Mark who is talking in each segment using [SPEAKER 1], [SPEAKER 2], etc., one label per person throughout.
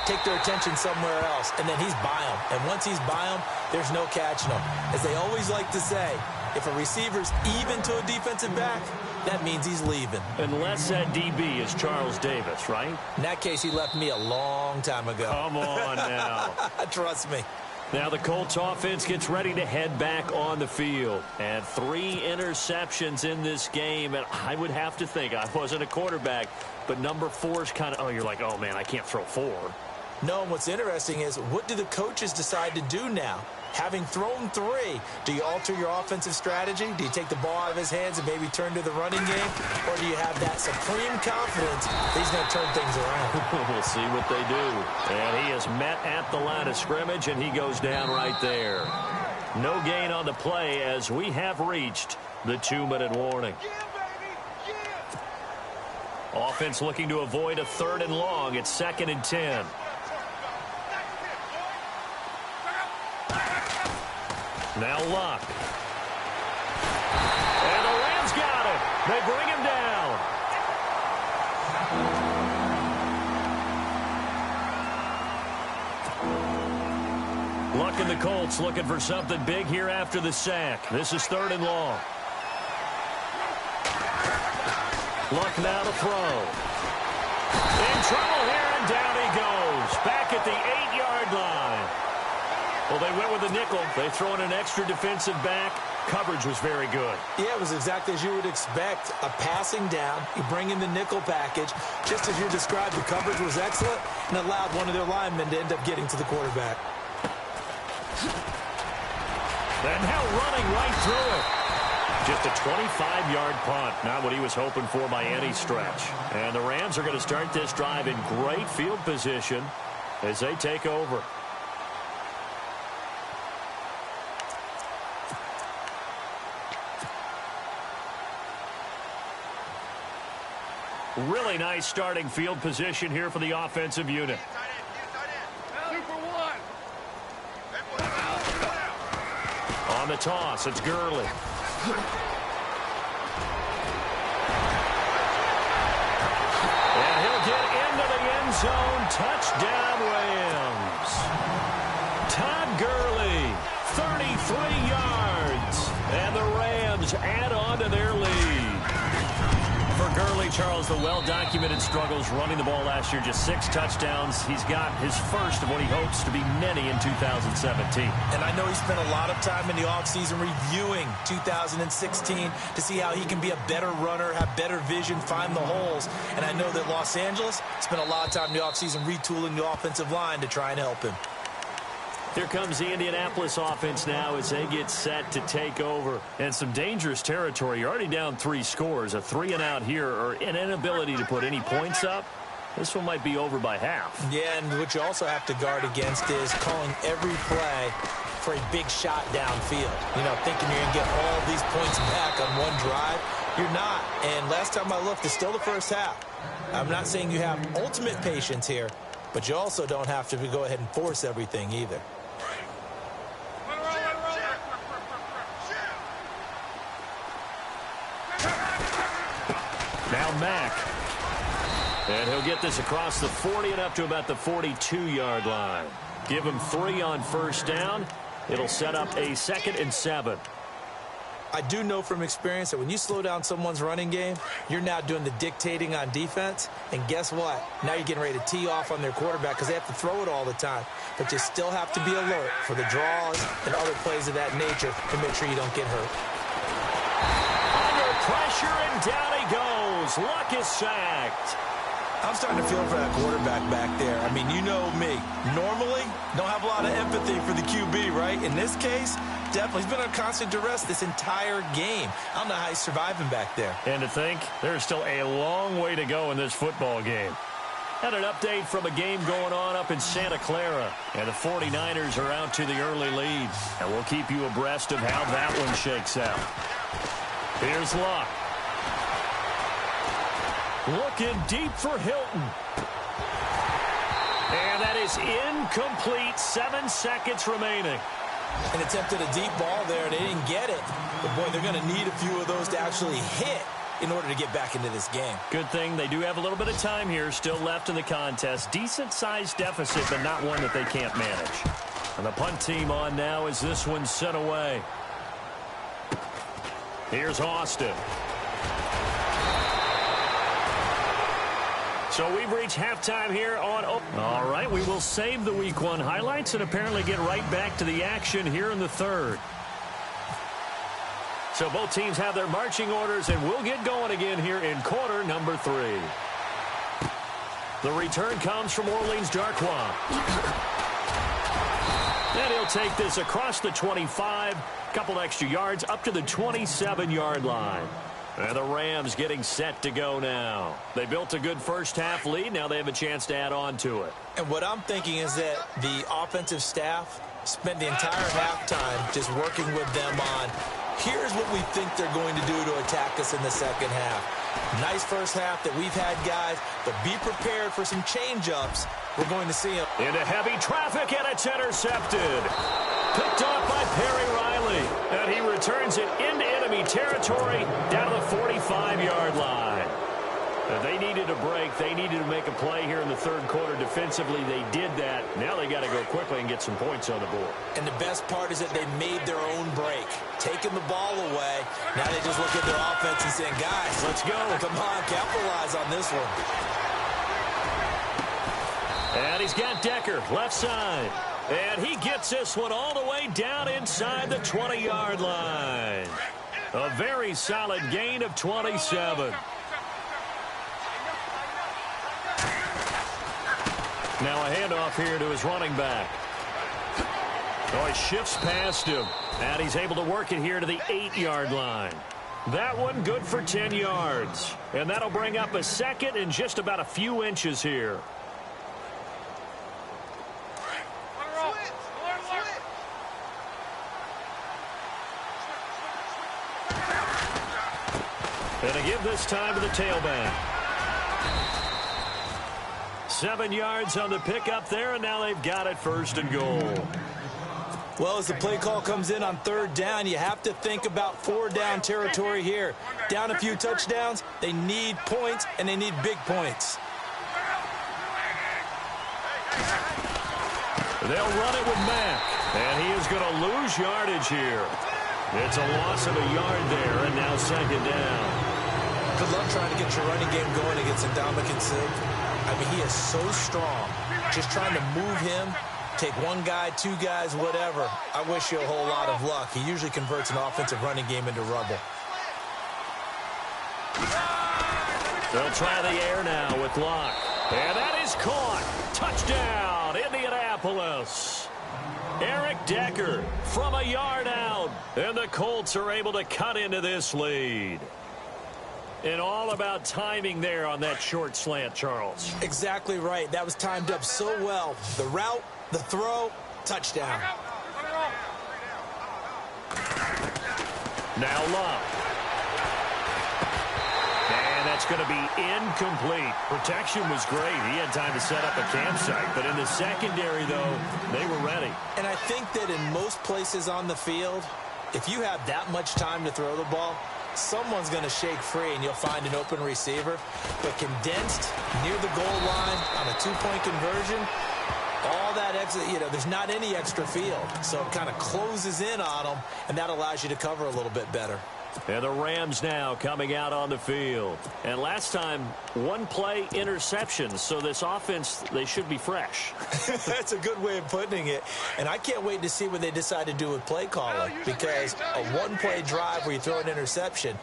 [SPEAKER 1] take their attention somewhere else, and then he's by them. And once he's by them, there's no catching them. As they always like to say, if a receiver's even to a defensive back, that means he's leaving.
[SPEAKER 2] Unless that DB is Charles Davis, right?
[SPEAKER 1] In that case, he left me a long time ago.
[SPEAKER 2] Come on now.
[SPEAKER 1] Trust me.
[SPEAKER 2] Now the Colts offense gets ready to head back on the field. And 3 interceptions in this game. And I would have to think, I wasn't a quarterback, but number 4 is kind of, you're like, oh, man, I can't throw 4.
[SPEAKER 1] No, and what's interesting is, what do the coaches decide to do now? Having thrown 3, do you alter your offensive strategy? Do you take the ball out of his hands and maybe turn to the running game? Or do you have that supreme confidence that he's going to turn things around?
[SPEAKER 2] We'll see what they do. And he is met at the line of scrimmage, and he goes down right there. No gain on the play as we have reached the 2-minute warning. Offense looking to avoid a 3rd and long. It's 2nd and 10. Now Luck. And the Rams got him. They bring him down. Luck and the Colts looking for something big here after the sack. This is 3rd and long. Luck now to throw. In trouble here, and down he goes. Back at the 8-yard line. Well, they went with the nickel. They throw in an extra defensive back. Coverage was very good.
[SPEAKER 1] Yeah, it was exactly as you would expect. A passing down. You bring in the nickel package. Just as you described, the coverage was excellent and allowed one of their linemen to end up getting to the quarterback.
[SPEAKER 2] And now running right through it. Just a 25-yard punt. Not what he was hoping for by any stretch. And the Rams are going to start this drive in great field position as they take over. Really nice starting field position here for the offensive unit. On the toss, it's Gurley. And he'll get into the end zone. Touchdown, Rams. Todd Gurley, 33 yards. And the Rams add on to their lead. For Gurley, Charles, the well-documented struggles running the ball last year, just 6 touchdowns. He's got his first of what he hopes to be many in 2017.
[SPEAKER 1] And I know he spent a lot of time in the offseason reviewing 2016 to see how he can be a better runner, have better vision, find the holes. And I know that Los Angeles spent a lot of time in the offseason retooling the offensive line to try and help him.
[SPEAKER 2] Here comes the Indianapolis offense now as they get set to take over. And some dangerous territory. You're already down 3 scores. A 3-and-out here, or an inability to put any points up. This one might be over by half. Yeah, and what you also have to guard against is calling every play for a big shot downfield. You know, thinking you're going to get all these points back on one drive. You're not. And last time I looked, it's still the first half. I'm not saying you have ultimate patience here, but you also don't have to go ahead and force everything either. Now Mack. And he'll get this across the 40 and up to about the 42-yard line. Give him 3 on first down. It'll set up a 2nd and 7. I do know from experience that when you slow down someone's running game, you're now doing the dictating on defense. And guess what? Now you're getting ready to tee off on their quarterback because they have to throw it all the time. But you still have to be alert for the draws and other plays of that nature to make sure you don't get hurt. Under pressure, and down he goes. Luck is sacked. I'm starting to feel for that quarterback back there. I mean, you know me. Normally, don't have a lot of empathy for the QB, right? In this case, definitely. He's been under constant duress this entire game. I don't know how he's surviving back there. And to think, there's still a long way to go in this football game. And an update from a game going on up in Santa Clara. And the 49ers are out to the early lead. And we'll keep you abreast of how that one shakes out. Here's Luck. Looking deep for Hilton. And that is incomplete. 7 seconds remaining. And attempted a deep ball there, and they didn't get it. But, boy, they're going to need a few of those to actually hit
[SPEAKER 1] in order to get back into this game.
[SPEAKER 2] Good thing they do have a little bit of time here still left in the contest. Decent-sized deficit, but not one that they can't manage. And the punt team on now as this one's sent away. Here's Austin. So we've reached halftime here on... All right, we will save the Week 1 highlights and apparently get right back to the action here in the third. So both teams have their marching orders, and we'll get going again here in quarter number 3. The return comes from Orleans Darkwa. And he'll take this across the 25, couple extra yards up to the 27-yard line. And the Rams getting set to go now. They built a good first-half lead. Now they have a chance to add on to it.
[SPEAKER 1] And what I'm thinking is that the offensive staff spent the entire halftime just working with them on, here's what we think they're going to do to attack us in the second half. Nice first half that we've had, guys, but be prepared for some change-ups. We're going to see them.
[SPEAKER 2] Into heavy traffic, and it's intercepted. Picked off by Perry Riley. And he returns it into enemy territory down to the 45-yard line. They needed a break. They needed to make a play here in the third quarter. Defensively, they did that. Now they got to go quickly and get some points on the board.
[SPEAKER 1] And the best part is that they made their own break. Taking the ball away. Now they just look at their offense and saying, guys, let's go. Come on, capitalize on this one.
[SPEAKER 2] And he's got Decker, left side. And he gets this one all the way down inside the 20-yard line. A very solid gain of 27. Now a handoff here to his running back. Oh, he shifts past him. And he's able to work it here to the 8-yard line. That one good for 10 yards. And that'll bring up a second and just about a few inches here. And to give this time to the tailback. 7 yards on the pickup there, and now they've got it first and goal.
[SPEAKER 1] Well, as the play call comes in on third down, you have to think about 4-down territory here. Down a few touchdowns, they need points, and they need big points.
[SPEAKER 2] They'll run it with Mack, and he is going to lose yardage here. It's a loss of a yard there, and now second down.
[SPEAKER 1] Good luck trying to get your running game going against Ndamukong Suh. I mean, he is so strong. Just trying to move him, take one guy, two guys, whatever. I wish you a whole lot of luck. He usually converts an offensive running game into rubble.
[SPEAKER 2] They'll try the air now with Locke. And that is caught. Touchdown, Indianapolis. Eric Decker from a yard out. And the Colts are able to cut into this lead. And all about timing there on that short slant, Charles.
[SPEAKER 1] Exactly right. That was timed up so well. The route, the throw, touchdown.
[SPEAKER 2] Now Locke. And that's going to be incomplete. Protection was great. He had time to set up a campsite. But in the secondary, though, they were ready.
[SPEAKER 1] And I think that in most places on the field, if you have that much time to throw the ball, someone's going to shake free and you'll find an open receiver. But condensed near the goal line on a two-point conversion, all that extra, there's not any extra field. So it kind of closes in on them, and that allows you to cover a little bit better.
[SPEAKER 2] And the Rams now coming out on the field. And last time, one play interceptions. So this offense, they should be fresh.
[SPEAKER 1] That's a good way of putting it. And I can't wait to see what they decide to do with play calling. Because a one-play drive where you throw an interception,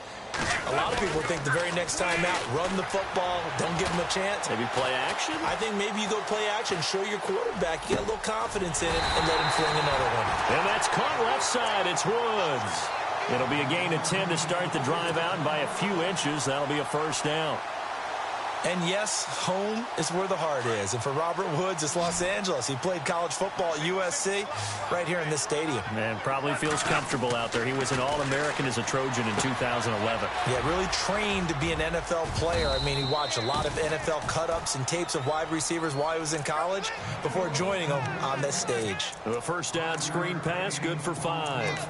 [SPEAKER 1] a lot of people think the very next time out, run the football, don't give them a chance.
[SPEAKER 2] Maybe play action?
[SPEAKER 1] I think maybe you go play action, show your quarterback, you get a little confidence in it, and let him fling another one.
[SPEAKER 2] And that's caught left side. It's Woods. It'll be a gain of 10 to start the drive out, and by a few inches, that'll be a first down.
[SPEAKER 1] And yes, home is where the heart is. And for Robert Woods, it's Los Angeles. He played college football at USC right here in this stadium.
[SPEAKER 2] Man, probably feels comfortable out there. He was an All-American as a Trojan in 2011.
[SPEAKER 1] Yeah, really trained to be an NFL player. I mean, he watched a lot of NFL cut-ups and tapes of wide receivers while he was in college before joining them on this stage.
[SPEAKER 2] A first down screen pass, good for 5.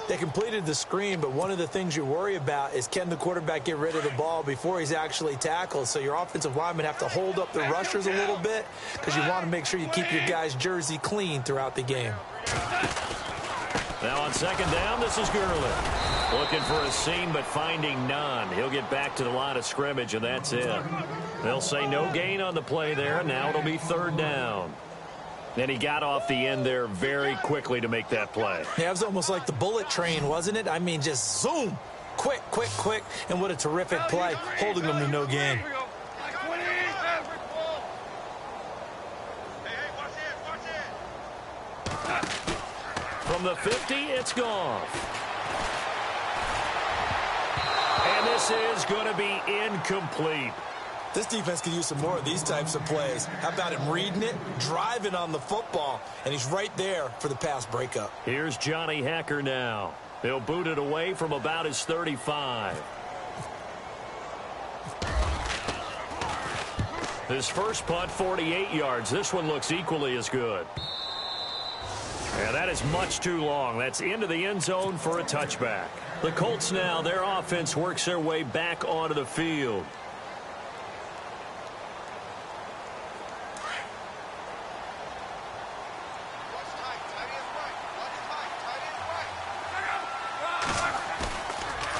[SPEAKER 1] They completed the screen, but one of the things you worry about is can the quarterback get rid of the ball before he's actually tackled? So your offensive linemen have to hold up the rushers a little bit because you want to make sure you keep your guy's jersey clean throughout the game.
[SPEAKER 2] Now on second down, this is Gurley. Looking for a seam, but finding none. He'll get back to the line of scrimmage, and that's it. They'll say no gain on the play there, and now it'll be third down. And he got off the end there very quickly to make that play.
[SPEAKER 1] Yeah, it was almost like the bullet train, wasn't it? I mean, just zoom. Quick, quick, quick. And what a terrific play, holding them to no gain.
[SPEAKER 2] From the 50, it's Goff. And this is going to be incomplete.
[SPEAKER 1] This defense could use some more of these types of plays. How about him reading it, driving on the football, and he's right there for the pass breakup.
[SPEAKER 2] Here's Johnny Hecker now. He'll boot it away from about his 35. His first punt, 48 yards. This one looks equally as good. And that is much too long. That's into the end zone for a touchback. The Colts now, their offense works their way back onto the field.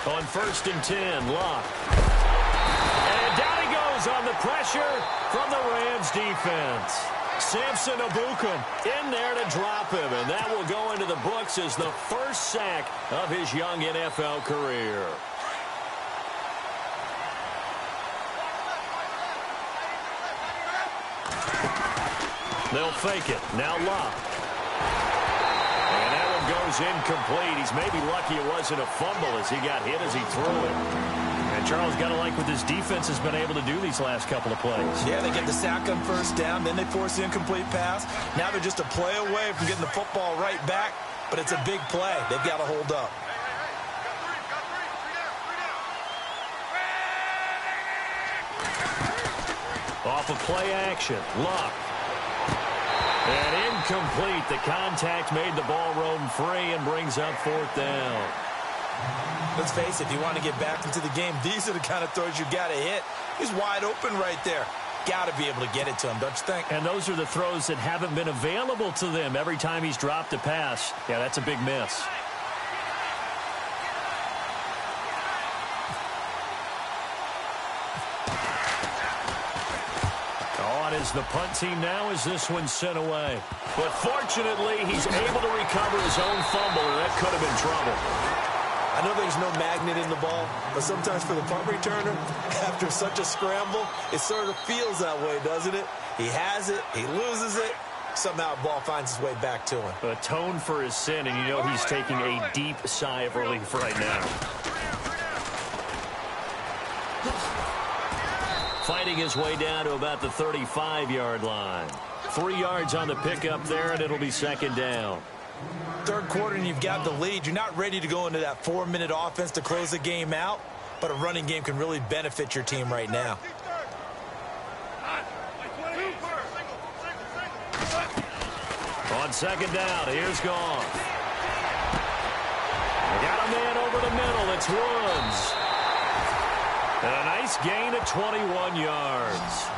[SPEAKER 2] On first and 10, Locke. And down he goes on the pressure from the Rams defense. Samson Abukum in there to drop him, and that will go into the books as the first sack of his young NFL career. They'll fake it. Now Locke. And that one goes incomplete. He's maybe lucky it wasn't a fumble as he got hit as he threw it. And Charles, got to like what this defense has been able to do these last couple of plays.
[SPEAKER 1] Yeah, they get the sack on first down, then they force the incomplete pass. Now they're just a play away from getting the football right back, but it's a big play. They've got to hold up.
[SPEAKER 2] Off of play action, Luck. And incomplete. The contact made the ball roam free and brings up fourth down.
[SPEAKER 1] Let's face it, if you want to get back into the game, these are the kind of throws you got to hit. He's wide open right there. Got to be able to get it to him, don't you think?
[SPEAKER 2] And those are the throws that haven't been available to them every time he's dropped a pass. Yeah, that's a big miss. On is the punt team now as this one's sent away. But fortunately, he's able to recover his own fumble, and that could have been trouble.
[SPEAKER 1] I know there's no magnet in the ball, but sometimes for the punt returner, after such a scramble, it sort of feels that way, doesn't it? He has it, he loses it, somehow the ball finds its way back to him.
[SPEAKER 2] Atone for his sin, and you know he's taking a deep sigh of relief right now. Fighting his way down to about the 35-yard line. 3 yards on the pickup there, and it'll be second down.
[SPEAKER 1] Third quarter and you've got the lead. You're not ready to go into that 4-minute offense to close the game out, but a running game can really benefit your team right now.
[SPEAKER 2] On second down, here's Goff. They got a man over the middle. It's Woods. And a nice gain of 21 yards.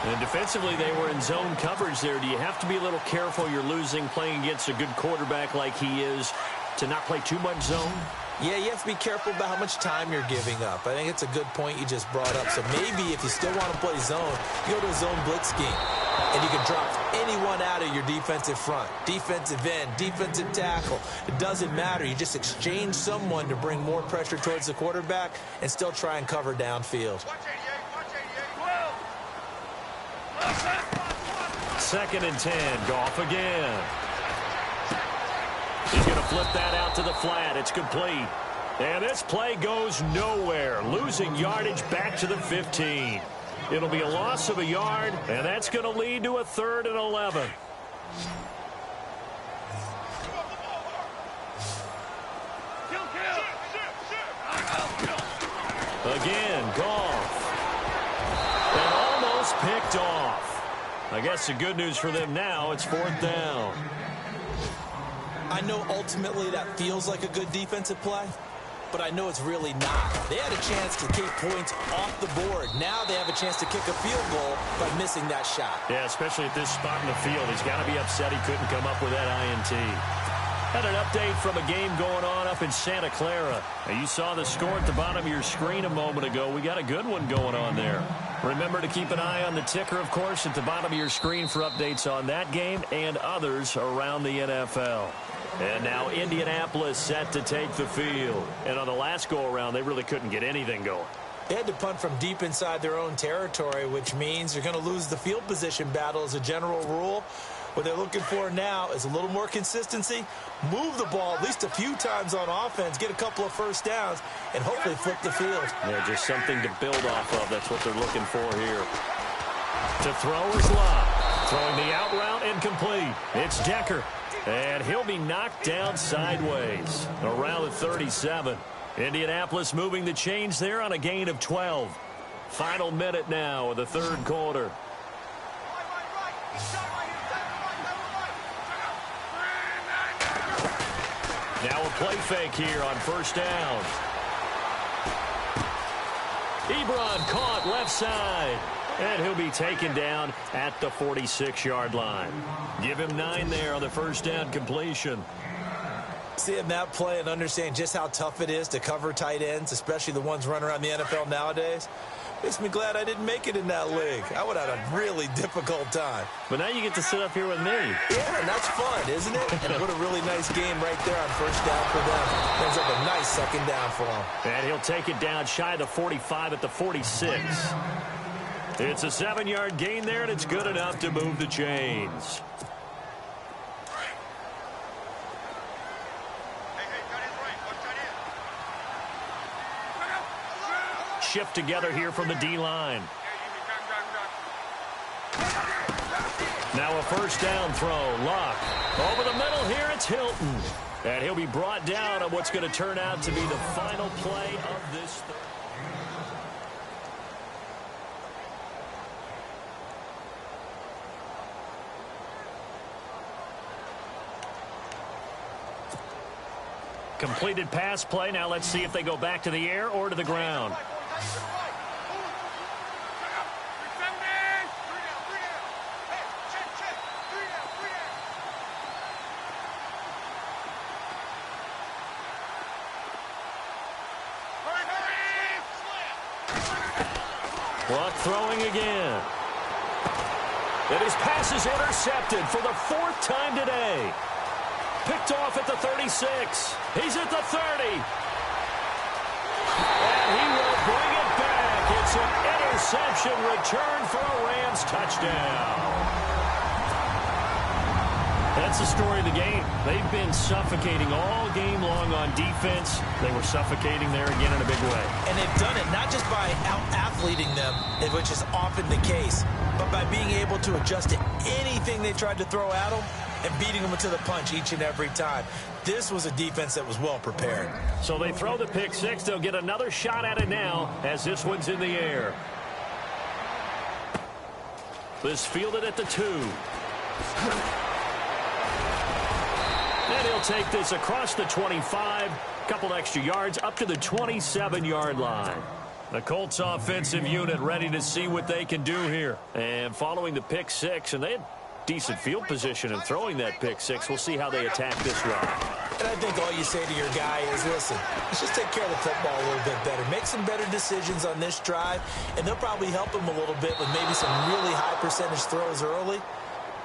[SPEAKER 2] And defensively, they were in zone coverage there. Do you have to be a little careful you're losing playing against a good quarterback like he is to not play too much zone?
[SPEAKER 1] Yeah, you have to be careful about how much time you're giving up. I think it's a good point you just brought up. So maybe if you still want to play zone, you go to a zone blitz scheme. And you can drop anyone out of your defensive front, defensive end, defensive tackle. It doesn't matter. You just exchange someone to bring more pressure towards the quarterback and still try and cover downfield.
[SPEAKER 2] Second and 10, Goff again. He's going to flip that out to the flat. It's complete. And this play goes nowhere. Losing yardage back to the 15. It'll be a loss of a yard, and that's going to lead to a 3rd and 11. Again, Goff. And almost picked off. I guess the good news for them now, it's 4th down.
[SPEAKER 1] I know ultimately that feels like a good defensive play, but I know it's really not. They had a chance to take points off the board. Now they have a chance to kick a field goal by missing that shot.
[SPEAKER 2] Yeah, especially at this spot in the field. He's got to be upset he couldn't come up with that INT. Had an update from a game going on up in Santa Clara. Now, you saw the score at the bottom of your screen a moment ago. We got a good one going on there. Remember to keep an eye on the ticker, of course, at the bottom of your screen for updates on that game and others around the NFL. And now Indianapolis set to take the field. And on the last go-around, they really couldn't get anything going.
[SPEAKER 1] They had to punt from deep inside their own territory, which means they're going to lose the field position battle as a general rule. What they're looking for now is a little more consistency, move the ball at least a few times on offense, get a couple of first downs, and hopefully flip the field.
[SPEAKER 2] Yeah, just something to build off of. That's what they're looking for here. To throw is Locke. Throwing the out route incomplete. It's Decker. And he'll be knocked down sideways around the 37. Indianapolis moving the chains there on a gain of 12. Final minute now of the third quarter. Now a play fake here on first down. Ebron caught left side. And he'll be taken down at the 46-yard line. Give him 9 there on the first down completion.
[SPEAKER 1] Seeing that play and understand just how tough it is to cover tight ends, especially the ones running around the NFL nowadays, makes me glad I didn't make it in that league. I would have had a really difficult time.
[SPEAKER 2] But now you get to sit up here with me.
[SPEAKER 1] Yeah, and that's fun, isn't it? And what a really nice game right there on first down for them. Ends up a nice second down for them.
[SPEAKER 2] And he'll take it down shy of the 45 at the 46. It's a 7-yard gain there, and it's good enough to move the chains. Shift together here from the D-line. Now a first down throw. Locke. Over the middle here, it's Hilton. And he'll be brought down on what's going to turn out to be the final play of this third. Completed pass play. Now let's see if they go back to the air or to the ground. Clock throwing again. And his pass is intercepted for the 4th time today. Picked off at the 36. He's at the 30. And he will bring it back. It's an interception return for a Rams touchdown. That's the story of the game. They've been suffocating all game long on defense. They were suffocating there again in a big way.
[SPEAKER 1] And they've done it not just by out-athleting them, which is often the case, but by being able to adjust to anything they tried to throw at them and beating them to the punch each and every time. This was a defense that was well prepared.
[SPEAKER 2] So they throw the pick six. They'll get another shot at it now as this one's in the air. This fielded at the 2. And he'll take this across the 25. Couple extra yards up to the 27-yard line. The Colts offensive unit ready to see what they can do here. And following the pick six, and they had decent field position in throwing that pick six. We'll see how they attack this drive.
[SPEAKER 1] And I think all you say to your guy is, listen, let's just take care of the football a little bit better. Make some better decisions on this drive, and they'll probably help him a little bit with maybe some really high percentage throws early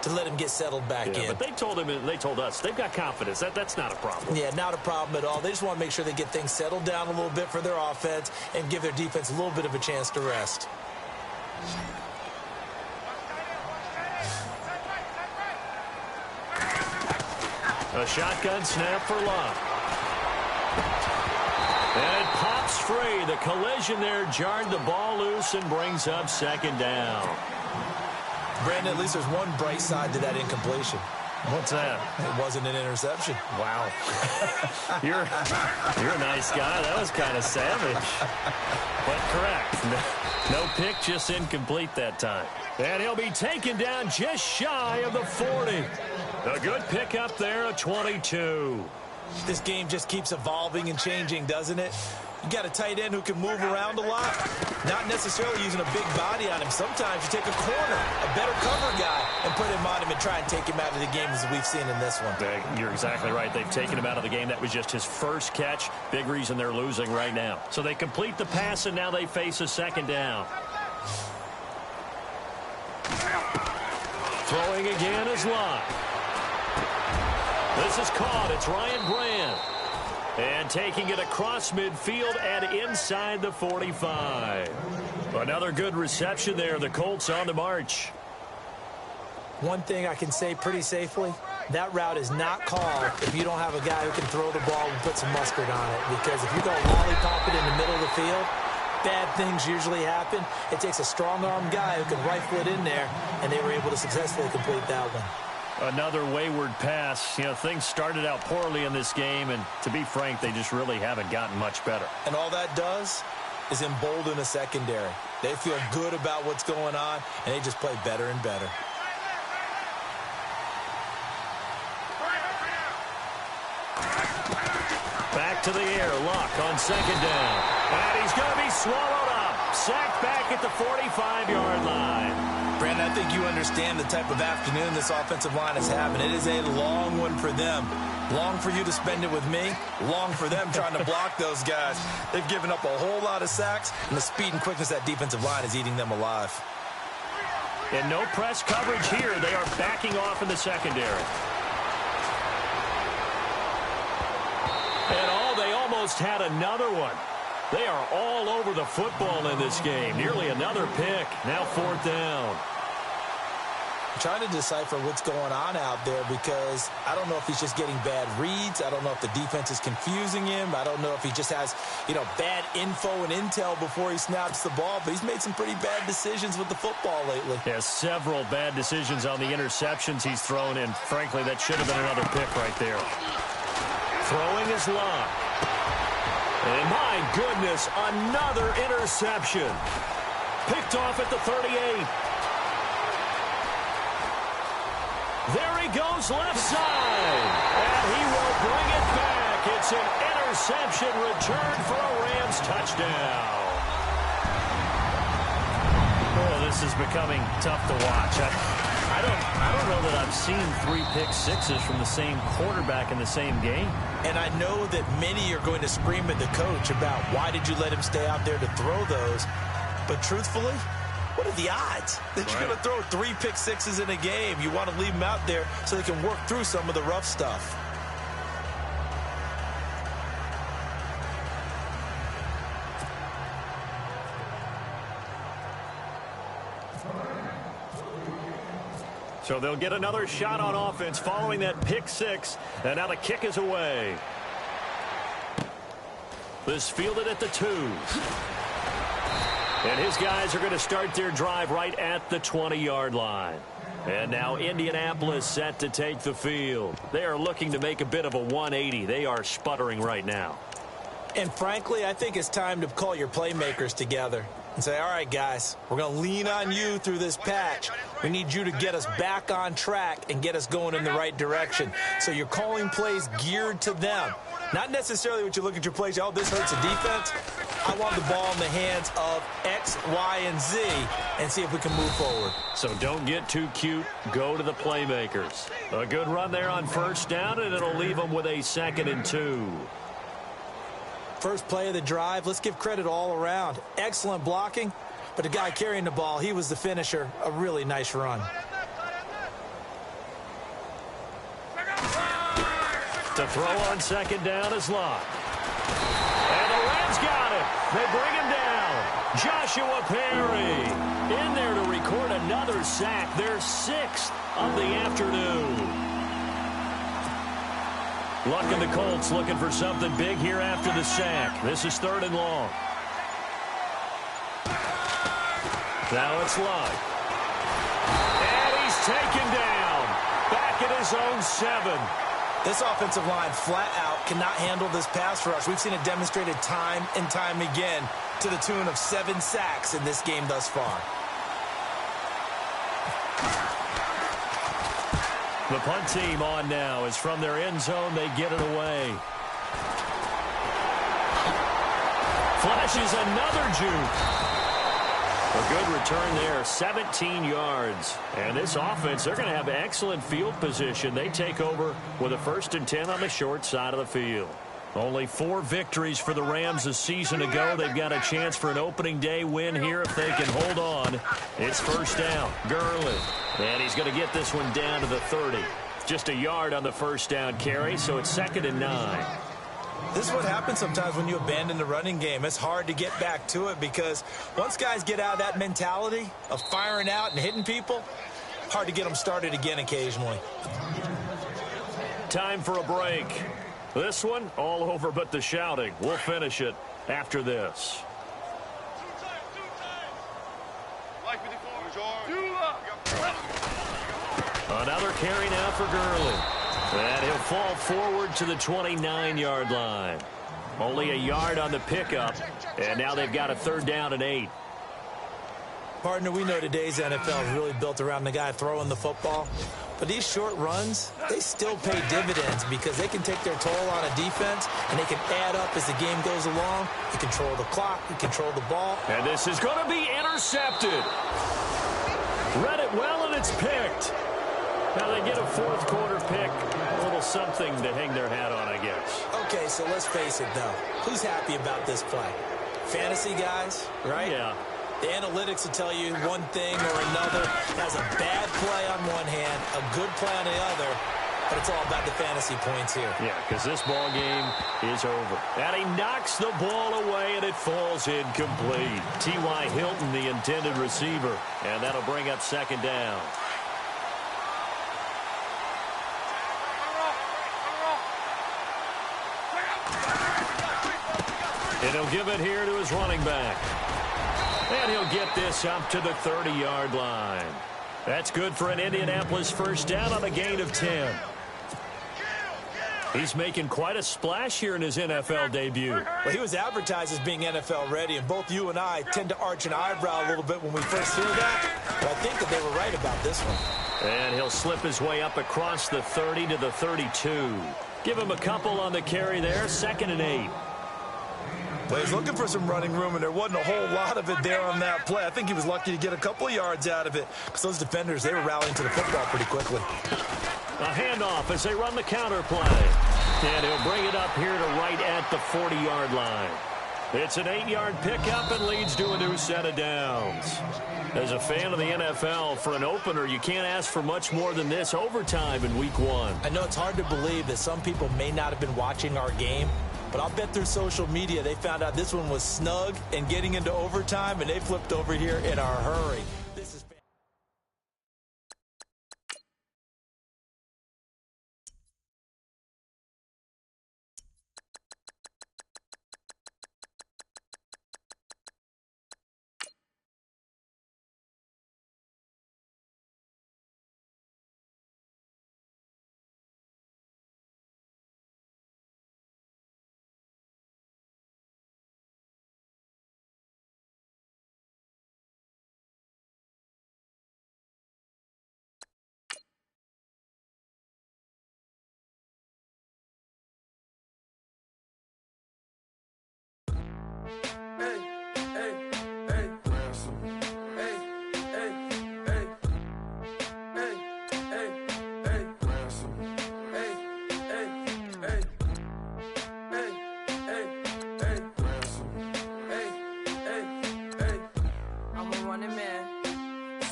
[SPEAKER 1] to let him get settled back in.
[SPEAKER 2] But they told him, and they told us, they've got confidence. That's not a problem.
[SPEAKER 1] Yeah, not a problem at all. They just want to make sure they get things settled down a little bit for their offense and give their defense a little bit of a chance to rest.
[SPEAKER 2] A shotgun snap for Locke. And it pops free. The collision there jarred the ball loose and brings up second down.
[SPEAKER 1] Brandon, at least there's one bright side to that incompletion.
[SPEAKER 2] What's that?
[SPEAKER 1] It wasn't an interception.
[SPEAKER 2] Wow. You're a nice guy. That was kind of savage. But correct. No pick, just incomplete that time. And he'll be taken down just shy of the 40. A good pick up there, a 22.
[SPEAKER 1] This game just keeps evolving and changing, doesn't it? You got a tight end who can move around a lot, not necessarily using a big body on him. Sometimes you take a corner, a better cover guy, and put him on him and try and take him out of the game as we've seen in this one.
[SPEAKER 2] You're exactly right. They've taken him out of the game. That was just his first catch. Big reason they're losing right now. So they complete the pass, and now they face a second down. Throwing again is Locke. This is caught. It's Ryan Brand. And taking it across midfield and inside the 45. Another good reception there. The Colts on the march.
[SPEAKER 1] One thing I can say pretty safely, that route is not called if you don't have a guy who can throw the ball and put some mustard on it. Because if you go lollipop it in the middle of the field, bad things usually happen. It takes a strong-arm guy who can rifle it in there, and they were able to successfully complete that one.
[SPEAKER 2] Another wayward pass. You know, things started out poorly in this game, and to be frank, they just really haven't gotten much better.
[SPEAKER 1] And all that does is embolden a secondary. They feel good about what's going on, and they just play better and better.
[SPEAKER 2] Back to the air. Locke on second down. And he's going to be swallowed up. Sacked back at the 45-yard line.
[SPEAKER 1] Brandon, I think you understand the type of afternoon this offensive line is having. It is a long one for them. Long for you to spend it with me. Long for them trying to block those guys. They've given up a whole lot of sacks, and the speed and quickness of that defensive line is eating them alive.
[SPEAKER 2] And no press coverage here. They are backing off in the secondary. And they almost had another one. They are all over the football in this game. Nearly another pick. Now fourth down.
[SPEAKER 1] I'm trying to decipher what's going on out there because I don't know if he's just getting bad reads. I don't know if the defense is confusing him. I don't know if he just has, bad info and intel before he snaps the ball. But he's made some pretty bad decisions with the football lately.
[SPEAKER 2] Yeah, several bad decisions on the interceptions he's thrown, and frankly, that should have been another pick right there. Throwing is Locke. And my goodness, another interception. Picked off at the 38. There he goes left side. And he will bring it back. It's an interception return for a Rams touchdown. Oh, this is becoming tough to watch. I don't know that I've seen 3 pick-sixes from the same quarterback in the same game.
[SPEAKER 1] And I know that many are going to scream at the coach about why did you let him stay out there to throw those. But truthfully, what are the odds that you're going to throw 3 pick-sixes in a game? You want to leave them out there so they can work through some of the rough stuff.
[SPEAKER 2] So they'll get another shot on offense following that pick-6. And now the kick is away. This fielded at the 2s. And his guys are going to start their drive right at the 20-yard line. And now Indianapolis set to take the field. They are looking to make a bit of a 180. They are sputtering right now.
[SPEAKER 1] And frankly, I think it's time to call your playmakers together and say, all right, guys, we're going to lean on you through this patch. We need you to get us back on track and get us going in the right direction. So you're calling plays geared to them. Not necessarily what you look at your plays, oh, this hurts the defense. I want the ball in the hands of X, Y, and Z and see if we can move forward.
[SPEAKER 2] So don't get too cute. Go to the playmakers. A good run there on first down, and it'll leave them with a 2nd and 2.
[SPEAKER 1] First play of the drive, let's give credit all around. Excellent blocking, but the guy carrying the ball, he was the finisher. A really nice run.
[SPEAKER 2] To throw on second down is Locke. And the Rams got it. They bring him down. Joshua Perry in there to record another sack. Their 6th of the afternoon. Luck and the Colts looking for something big here after the sack. This is 3rd and long. Now it's Locke. And he's taken down. Back at his own 7.
[SPEAKER 1] This offensive line flat out cannot handle this pass rush. We've seen it demonstrated time and time again to the tune of 7 sacks in this game thus far.
[SPEAKER 2] The punt team on now is from their end zone. They get it away. Flashes another juke. A good return there, 17 yards. And this offense, they're going to have excellent field position. They take over with a 1st and 10 on the short side of the field. Only 4 victories for the Rams a season ago. They've got a chance for an opening day win here if they can hold on. It's 1st down. Gurley. And he's going to get this one down to the 30. Just a yard on the 1st down carry, so it's 2nd and 9.
[SPEAKER 1] This is what happens sometimes when you abandon the running game. It's hard to get back to it because once guys get out of that mentality of firing out and hitting people, hard to get them started again occasionally.
[SPEAKER 2] Time for a break. This one, all over but the shouting. We'll finish it after this. Another carry now for Gurley. And he'll fall forward to the 29-yard line. Only a yard on the pickup, and now they've got a 3rd down and 8.
[SPEAKER 1] Partner, we know today's NFL is really built around the guy throwing the football. But these short runs, they still pay dividends because they can take their toll on a defense, and they can add up as the game goes along. They control the clock, they control the ball.
[SPEAKER 2] And this is going to be intercepted. Read it well, and it's picked. Now they get a 4th quarter pick. A little something to hang their hat on, I guess.
[SPEAKER 1] Okay, so let's face it, though. Who's happy about this play? Fantasy guys, right?
[SPEAKER 2] Yeah.
[SPEAKER 1] The analytics will tell you one thing or another. That's a bad play on one hand, a good play on the other, but it's all about the fantasy points here.
[SPEAKER 2] Yeah, because this ball game is over. And he knocks the ball away, and it falls incomplete. T.Y. Hilton, the intended receiver, and that'll bring up 2nd down. And he'll give it here to his running back. And he'll get this up to the 30-yard line. That's good for an Indianapolis 1st down on a gain of 10. He's making quite a splash here in his NFL debut.
[SPEAKER 1] Well, he was advertised as being NFL ready, and both you and I tend to arch an eyebrow a little bit when we first hear that. But I think that they were right about this one.
[SPEAKER 2] And he'll slip his way up across the 30 to the 32. Give him a couple on the carry there, 2nd and 8.
[SPEAKER 1] Well, he's looking for some running room, and there wasn't a whole lot of it there on that play. I think he was lucky to get a couple of yards out of it because those defenders, they were rallying to the football pretty quickly.
[SPEAKER 2] A handoff as they run the counter play. And he'll bring it up here to right at the 40-yard line. It's an 8-yard pickup and leads to a new set of downs. As a fan of the NFL, for an opener, you can't ask for much more than this overtime in Week 1.
[SPEAKER 1] I know it's hard to believe that some people may not have been watching our game, but I'll bet through social media they found out this one was snug and getting into overtime, and they flipped over here in a hurry. This is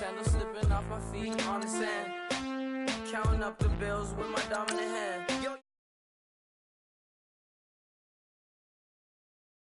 [SPEAKER 3] Sandals slipping off my feet on the sand. Counting up the bills with my dominant hand.